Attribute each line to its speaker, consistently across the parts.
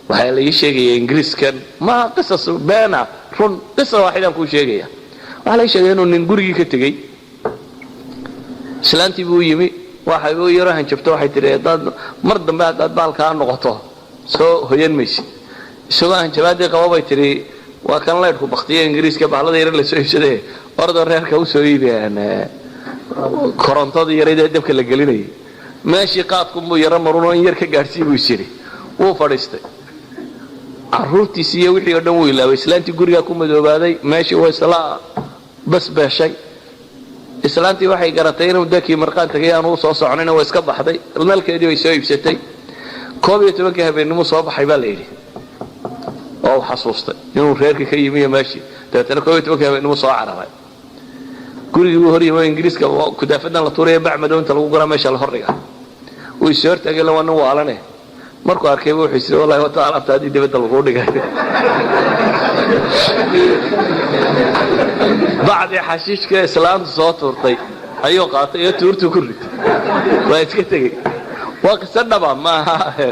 Speaker 1: waxaa la ii sheegaya ingiriiskan ma qisas beena run qisa waaxidaan kuu sheegaya waxaa la ii sheegaya inuu nin gurigii ka tegey islaantii buu yimi waxay u yaro hanjabto waxay tihi haddaad mar dambe haddaad baalkaa noqoto soo hoyan maysid isagoo hanjabaadii qaba bay tihi waa kan laydhku baktiya ingiriiska bahlada yar la soo iibsadee ordoo reerka u soo iibiyaan korontadii yaraydee dabka la gelinayay meeshii qaadkunbuu yaro marunoo in yar ka gaadhsii buu isyidhi wuu fadhiistay carruurtiisii iyo wixii oo dhan wuu ilaaway islaantii gurigaa ku madoobaaday meeshii waa isla basbeeshay islaantii waxay garatay inuu dakii marqaan tagay aanu u soo soconayna waa iska baxday nalkeedii bay soo iibsatay 11 habeenimo soo baxay baa la yidhi oo xasuustay inuu reerkii ka yimi meeshii dabeetana 11 habeenimo soo cararay gurigii uu hor yimay ingiriiska kudaafadan la tuuray bacmado inta lagu guraa meesha la hordhiga uu soo tagay lawan waalane markuu arkay wuxuu isii wallahi wata alaabtaadii dibadda lagu dhigay bacdi xashiishka islaamtu soo tuurtay ayuu qaatay iyo tuurtu ku rid waa iska tagay waa qisa dhaba ma aha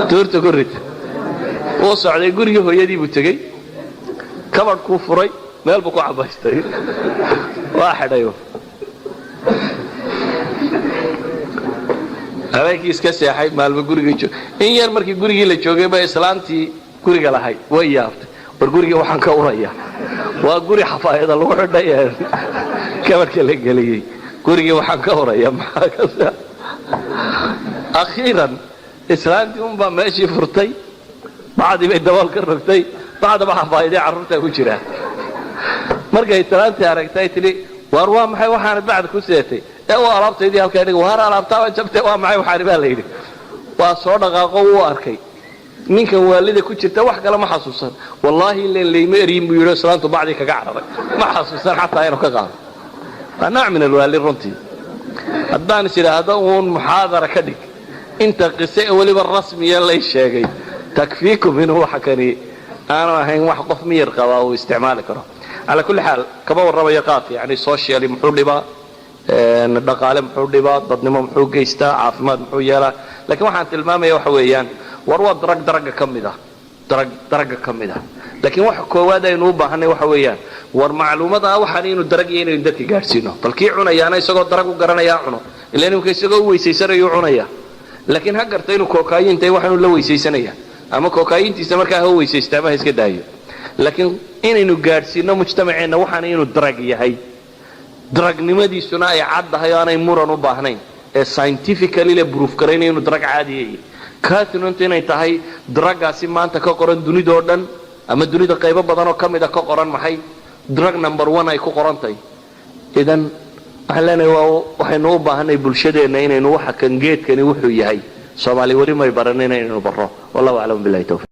Speaker 1: tuurtu ku rid oo socday gurigii hooyadii buu tagay kabadhku furay meel buu ku cabaystay waa xidhayo habeenkii iska seexay maalmo guriga joog in yar markii gurigii la joogay ba islaantii guriga lahayd way yaabtay war guriga waxaan ka uraya waa guri xafaayada lagu xidhay kabadhka la geliyay guriga waxaan ka uraya maxaa ka saa akhiran islaantii un baa meeshii furtay bacdi bay dabool ka rogtay bacdaba xafaayadii carruurta ku jira markay islaantii aragtay tiri war waa maxay waxaan bacd ku seetay waa alaabtaydii halka dhiga waar alaabtaa jabtay waa maxay waxaan baa la yidhi waa soo dhaqaaqo uu arkay ninkan waalida ku jirta wax kale ma xasuusan wallaahi leeyma eriin buu yidhi islaantu bacdi kaga cararay ma xasuusan xataa inuu ka qaado waa nooc min alwaalid runtii haddaan is idhaahdo uun muxaadara ka dhig inta qise weliba rasmiya lay sheegay takfiikum inuu waxa kani aanu ahayn wax qof miyir qaba uu isticmaali karo على كل حال كما ورما يقاف يعني سوشيالي محو دبا dhaqaale muxuu dhibaa dadnimo muxuu geystaa caafimaad muxuu yeelaa laakiin waxaan tilmaamaya waxa weeyaan war waa daraga ka mid ah laakiin waxa koowaad aynu u baahanay waxa weeyaan war macluumada waxaan inuu darag iyo inuu dadka gaarsiino balkii cunayaana isagoo darag u garanaya cuno ilaa inuu isagoo weeysaysanay cunaya laakiin ha gartay inuu kookayintay waxaan la weeysaysanaya ama kookayintiisa markaa ha weeysaysta ma iska daayo laakiin inaynu gaarsiino mujtamaceena waxaan inuu darag yahay daragnimadiisuna ay caddahay aanay muran u baahnayn ee scientifically la proof gareynay inuu darag caadi yahay kaasina inay tahay daragaasi maanta ka qoran dunida oo dhan ama dunida qaybo badan oo kamid ah ka qoran maxay drug number 1 ay ku qorantahay idan waxaynu u baahanay bulshadeena inaynu waxa kan geedkani wuxuu yahay Soomaali wari may baranayna inaynu baro wallahu a'lam billahi tawfiq